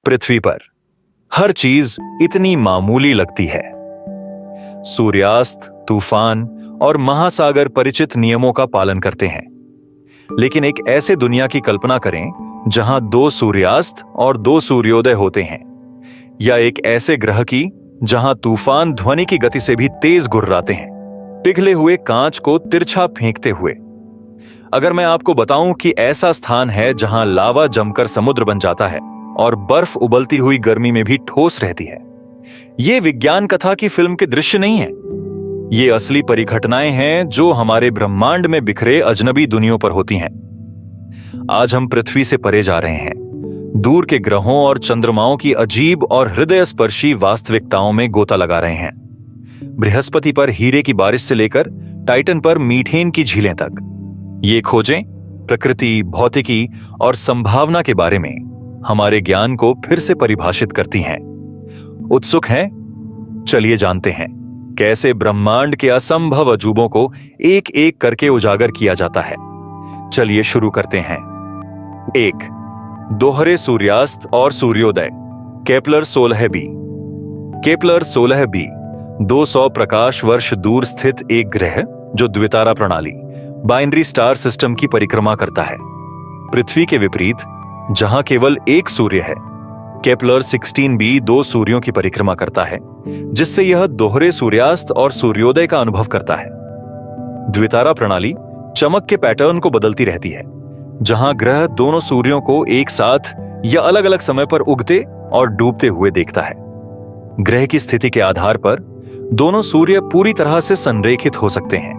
पृथ्वी पर हर चीज इतनी मामूली लगती है। सूर्यास्त, तूफान और महासागर परिचित नियमों का पालन करते हैं, लेकिन एक ऐसे दुनिया की कल्पना करें जहां 2 सूर्यास्त और 2 सूर्योदय होते हैं, या एक ऐसे ग्रह की जहां तूफान ध्वनि की गति से भी तेज गुर्राते हैं, पिघले हुए कांच को तिरछा फेंकते हुए। अगर मैं आपको बताऊं कि ऐसा स्थान है जहां लावा जमकर समुद्र बन जाता है और बर्फ उबलती हुई गर्मी में भी ठोस रहती है, ये विज्ञान कथा की फिल्म के दृश्य नहीं है। ये असली परिघटनाएं हैं जो हमारे ब्रह्मांड में बिखरे अजनबी दुनियाओं पर होती हैं। आज हम पृथ्वी से परे जा रहे हैं, दूर के ग्रहों और चंद्रमाओं की अजीब और हृदयस्पर्शी वास्तविकताओं में गोता लगा रहे हैं। बृहस्पति पर हीरे की बारिश से लेकर टाइटन पर मीथेन की झीलें तक, ये खोजें प्रकृति, भौतिकी और संभावना के बारे में हमारे ज्ञान को फिर से परिभाषित करती हैं। उत्सुक हैं? चलिए जानते हैं कैसे ब्रह्मांड के असंभव अजूबों को एक एक करके उजागर किया जाता है। चलिए शुरू करते हैं। 1. दोहरे सूर्यास्त और सूर्योदय, केपलर 16b। केपलर 16b 200 प्रकाश वर्ष दूर स्थित एक ग्रह जो द्वितारा प्रणाली, बाइनरी स्टार सिस्टम की परिक्रमा करता है। पृथ्वी के विपरीत, जहां केवल एक सूर्य है, केपलर 16b 2 सूर्यों की परिक्रमा करता है, जिससे यह दोहरे सूर्यास्त और सूर्योदय का अनुभव करता है। द्वितारा प्रणाली चमक के पैटर्न को बदलती रहती है, जहां ग्रह दोनों सूर्यों को एक साथ या अलग अलग समय पर उगते और डूबते हुए देखता है। ग्रह की स्थिति के आधार पर दोनों सूर्य पूरी तरह से संरेखित हो सकते हैं,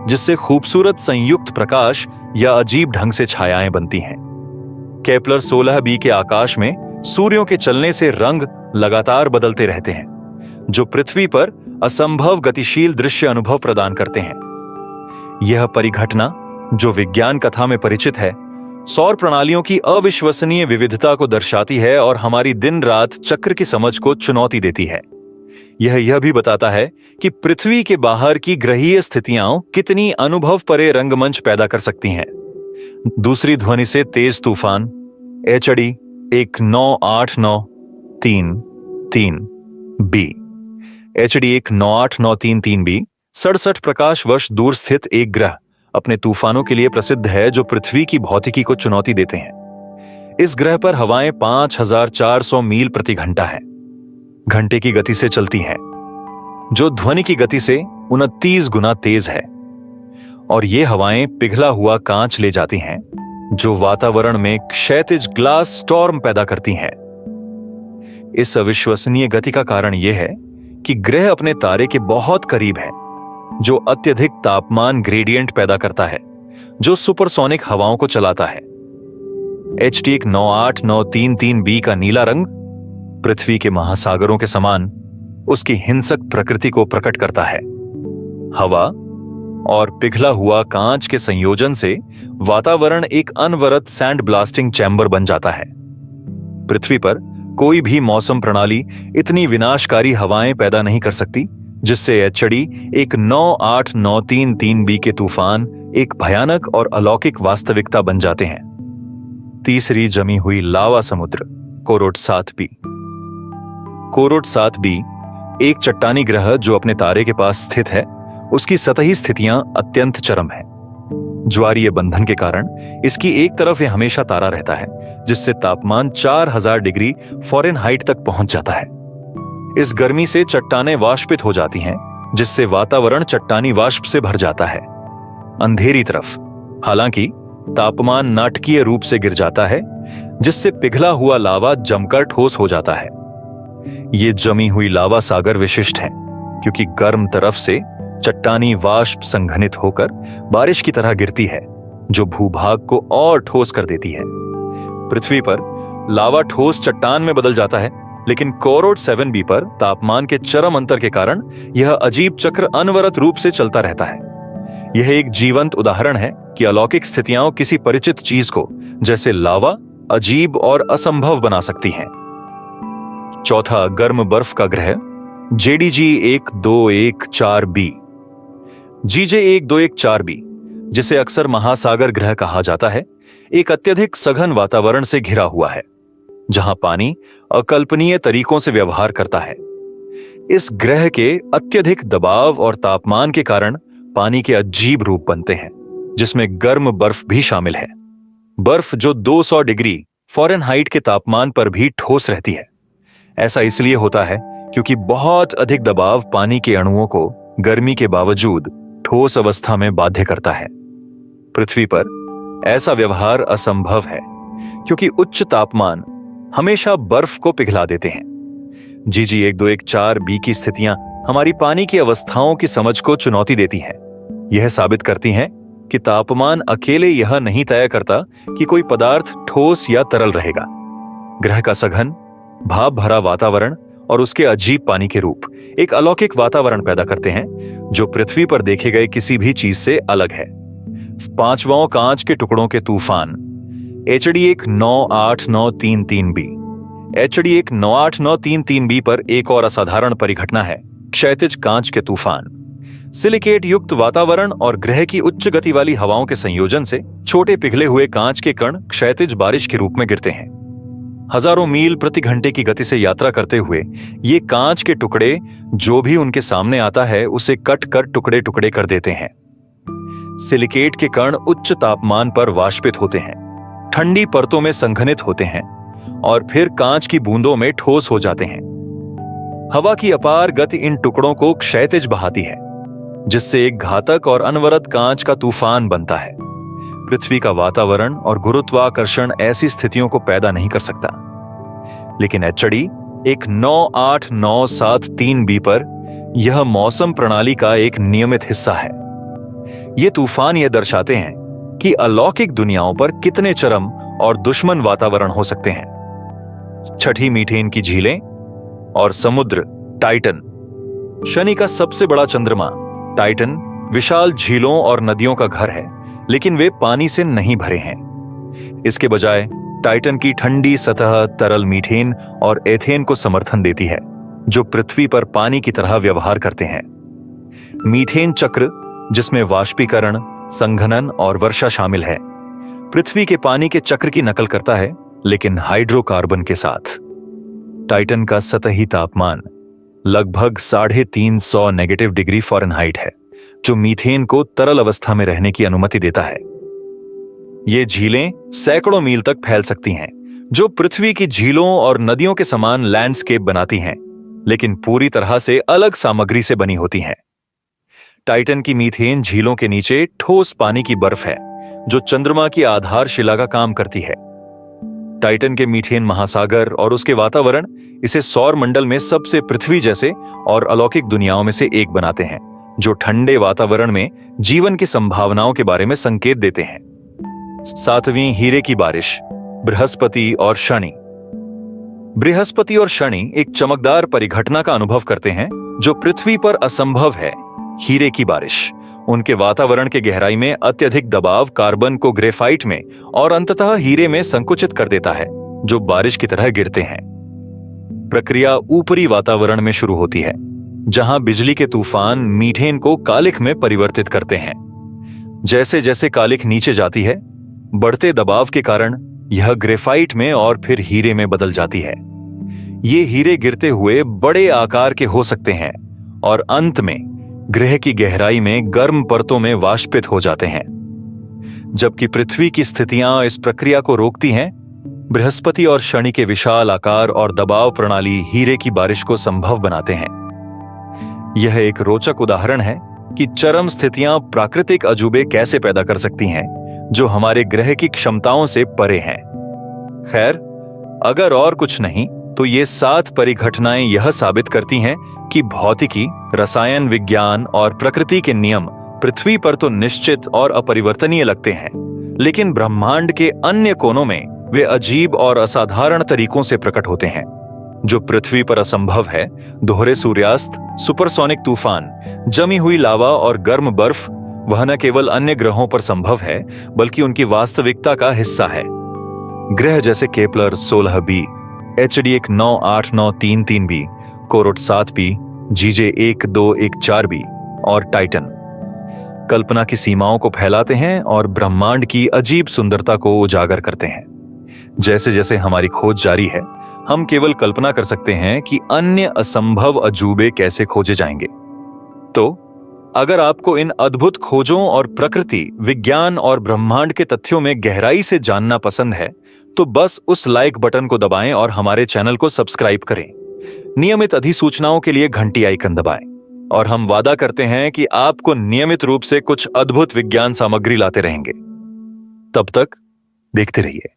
जिससे खूबसूरत संयुक्त प्रकाश या अजीब ढंग से छायाएं बनती हैं। केपलर 16b के आकाश में सूर्यों के चलने से रंग लगातार बदलते रहते हैं, जो पृथ्वी पर असंभव गतिशील दृश्य अनुभव प्रदान करते हैं। यह परिघटना, जो विज्ञान कथा में परिचित है, सौर प्रणालियों की अविश्वसनीय विविधता को दर्शाती है और हमारी दिन रात चक्र की समझ को चुनौती देती है। यह भी बताता है कि पृथ्वी के बाहर की ग्रहीय स्थितियां कितनी अनुभव परे रंगमंच पैदा कर सकती हैं। दूसरी ध्वनि से तेज तूफान HD 198933b HD 198933b 67 प्रकाश वर्ष दूर स्थित एक ग्रह अपने तूफानों के लिए प्रसिद्ध है, जो पृथ्वी की भौतिकी को चुनौती देते हैं। इस ग्रह पर हवाएं 5400 मील प्रति घंटा है, घंटे की गति से चलती हैं, जो ध्वनि की गति से 29 गुना तेज है। और ये हवाएं पिघला हुआ कांच ले जाती हैं, जो वातावरण में क्षैतिज ग्लास स्टॉर्म पैदा करती हैं। इस अविश्वसनीय गति का कारण यह है कि ग्रह अपने तारे के बहुत करीब है, जो अत्यधिक तापमान ग्रेडियंट पैदा करता है, जो सुपरसोनिक हवाओं को चलाता है। HD 98933b का नीला रंग पृथ्वी के महासागरों के समान उसकी हिंसक प्रकृति को प्रकट करता है। हवा और पिघला हुआ कांच के संयोजन से वातावरण एक अनवरत सैंड ब्लास्टिंग चैम्बर बन जाता है। पृथ्वी पर कोई भी मौसम प्रणाली इतनी विनाशकारी हवाएं पैदा नहीं कर सकती, जिससे HD 198933b के तूफान एक भयानक और अलौकिक वास्तविकता बन जाते हैं। तीसरी जमी हुई लावा समुद्र, कोरोट 7b। कोरोट 7b एक चट्टानी ग्रह जो अपने तारे के पास स्थित है। उसकी सतही स्थितियां अत्यंत चरम है। ज्वारीय बंधन के कारण इसकी एक तरफ यह हमेशा तारा रहता है, जिससे तापमान 4000 डिग्री फ़ारेनहाइट तक पहुंच जाता है। इस गर्मी से चट्टानें वाष्पित हो जाती हैं, जिससे वातावरण चट्टानी वाष्प से भर जाता है। अंधेरी तरफ, हालांकि तापमान नाटकीय रूप से गिर जाता है, जिससे पिघला हुआ लावा जमकर ठोस हो जाता है। ये जमी हुई लावा सागर विशिष्ट हैं, क्योंकि गर्म तरफ से चट्टानी वाष्प संघनित होकर बारिश की तरह गिरती है, जो भूभाग को और ठोस कर देती है। पृथ्वी पर लावा ठोस चट्टान में बदल जाता है, लेकिन कोरोट 7b पर तापमान के चरम अंतर के कारण यह अजीब चक्र अनवरत रूप से चलता रहता है। यह एक जीवंत उदाहरण है कि अलौकिक स्थितियां किसी परिचित चीज को, जैसे लावा, अजीब और असंभव बना सकती हैं। चौथा गर्म बर्फ का ग्रह JDG 1214b। GJ 1214b, जिसे अक्सर महासागर ग्रह कहा जाता है, एक अत्यधिक सघन वातावरण से घिरा हुआ है। जहां पानी अकल्पनीय तरीकों से व्यवहार करता है। इस ग्रह के अत्यधिक दबाव और तापमान के कारण पानी के अजीब रूप बनते हैं, जिसमें गर्म बर्फ भी शामिल है। बर्फ जो 200 डिग्री फ़ारेनहाइट के तापमान पर भी ठोस रहती है। ऐसा इसलिए होता है क्योंकि बहुत अधिक दबाव पानी के अणुओं को गर्मी के बावजूद ठोस अवस्था में बाध्य करता है। पृथ्वी पर ऐसा व्यवहार असंभव है क्योंकि उच्च तापमान हमेशा बर्फ को पिघला देते हैं। GG 1214b की स्थितियां हमारी पानी की अवस्थाओं की समझ को चुनौती देती हैं। यह साबित करती हैं कि तापमान अकेले यह नहीं तय करता कि कोई पदार्थ ठोस या तरल रहेगा। ग्रह का सघन, भाप भरा वातावरण और उसके अजीब पानी के रूप एक अलौकिक वातावरण पैदा करते हैं जो पृथ्वी पर देखे गए किसी भी चीज से अलग है। पांचवां कांच के टुकड़ों के तूफान HD 198933b HD 198933b पर एक और असाधारण परिघटना है क्षैतिज कांच के तूफान। सिलिकेट युक्त वातावरण और ग्रह की उच्च गति वाली हवाओं के संयोजन से छोटे पिघले हुए कांच के कण क्षैतिज बारिश के रूप में गिरते हैं। हजारों मील प्रति घंटे की गति से यात्रा करते हुए ये कांच के टुकड़े जो भी उनके सामने आता है उसे कट कर टुकड़े टुकड़े कर देते हैं। सिलिकेट के कण उच्च तापमान पर वाष्पित होते हैं, ठंडी परतों में संघनित होते हैं और फिर कांच की बूंदों में ठोस हो जाते हैं। हवा की अपार गति इन टुकड़ों को क्षैतिज बहाती है, जिससे एक घातक और अनवरत कांच का तूफान बनता है। पृथ्वी का वातावरण और गुरुत्वाकर्षण ऐसी स्थितियों को पैदा नहीं कर सकता, लेकिन HD 198973b पर यह मौसम प्रणाली का एक नियमित हिस्सा है। ये तूफान यह दर्शाते हैं कि अलौकिक दुनियाओं पर कितने चरम और दुश्मन वातावरण हो सकते हैं। छठी मीथेन की झीलें और समुद्र टाइटन। शनि का सबसे बड़ा चंद्रमा टाइटन विशाल झीलों और नदियों का घर है, लेकिन वे पानी से नहीं भरे हैं। इसके बजाय टाइटन की ठंडी सतह तरल मीथेन और एथेन को समर्थन देती है, जो पृथ्वी पर पानी की तरह व्यवहार करते हैं। मीथेन चक्र, जिसमें वाष्पीकरण, संघनन और वर्षा शामिल है, पृथ्वी के पानी के चक्र की नकल करता है, लेकिन हाइड्रोकार्बन के साथ। टाइटन का सतही तापमान लगभग 350 नेगेटिव डिग्री फ़ारेनहाइट है, जो मीथेन को तरल अवस्था में रहने की अनुमति देता है। ये झीलें सैकड़ों मील तक फैल सकती हैं, जो पृथ्वी की झीलों और नदियों के समान लैंडस्केप बनाती हैं, लेकिन पूरी तरह से अलग सामग्री से बनी होती हैं। टाइटन की मीथेन झीलों के नीचे ठोस पानी की बर्फ है, जो चंद्रमा की आधारशिला का काम करती है। टाइटन के मीथेन महासागर और उसके वातावरण इसे सौर मंडल में सबसे पृथ्वी जैसे और अलौकिक दुनियाओं में से एक बनाते हैं, जो ठंडे वातावरण में जीवन की संभावनाओं के बारे में संकेत देते हैं। सातवीं हीरे की बारिश, बृहस्पति और शनि। बृहस्पति और शनि एक चमकदार परिघटना का अनुभव करते हैं जो पृथ्वी पर असंभव है। हीरे की बारिश उनके वातावरण के गहराई में अत्यधिक दबाव कार्बन को ग्रेफाइट में और अंततः हीरे में संकुचित कर देता है, जो बारिश की तरह गिरते हैं। प्रक्रिया ऊपरी वातावरण में शुरू होती है, जहां बिजली के तूफान मीथेन को कालिख में परिवर्तित करते हैं। जैसे जैसे कालिख नीचे जाती है, बढ़ते दबाव के कारण यह ग्रेफाइट में और फिर हीरे में बदल जाती है। ये हीरे गिरते हुए बड़े आकार के हो सकते हैं और अंत में ग्रह की गहराई में गर्म परतों में वाष्पित हो जाते हैं। जबकि पृथ्वी की स्थितियां इस प्रक्रिया को रोकती हैं, बृहस्पति और शनि के विशाल आकार और दबाव प्रणाली हीरे की बारिश को संभव बनाते हैं। यह एक रोचक उदाहरण है कि चरम स्थितियां प्राकृतिक अजूबे कैसे पैदा कर सकती हैं, जो हमारे ग्रह की क्षमताओं से परे हैं। खैर, अगर और कुछ नहीं तो ये 7 परिघटनाएं यह साबित करती हैं कि भौतिकी, रसायन विज्ञान और प्रकृति के नियम पृथ्वी पर तो निश्चित और अपरिवर्तनीय लगते हैं, लेकिन ब्रह्मांड के अन्य कोनों में वे अजीब और असाधारण तरीकों से प्रकट होते हैं। जो पृथ्वी पर असंभव है, दोहरे सूर्यास्त, सुपरसोनिक तूफान, जमी हुई लावा और गर्म बर्फ, वह न केवल अन्य ग्रहों पर संभव है बल्कि उनकी वास्तविकता का हिस्सा है। ग्रह जैसे Kepler 16b, HD 198933b, कोरोट 7b, GJ 1214b और टाइटन कल्पना की सीमाओं को फैलाते हैं और ब्रह्मांड की अजीब सुंदरता को उजागर करते हैं। जैसे जैसे हमारी खोज जारी है, हम केवल कल्पना कर सकते हैं कि अन्य असंभव अजूबे कैसे खोजे जाएंगे। तो अगर आपको इन अद्भुत खोजों और प्रकृति, विज्ञान और ब्रह्मांड के तथ्यों में गहराई से जानना पसंद है, तो बस उस लाइक बटन को दबाएं और हमारे चैनल को सब्सक्राइब करें। नियमित अधिसूचनाओं के लिए घंटी आइकन दबाएं और हम वादा करते हैं कि आपको नियमित रूप से कुछ अद्भुत विज्ञान सामग्री लाते रहेंगे। तब तक देखते रहिए।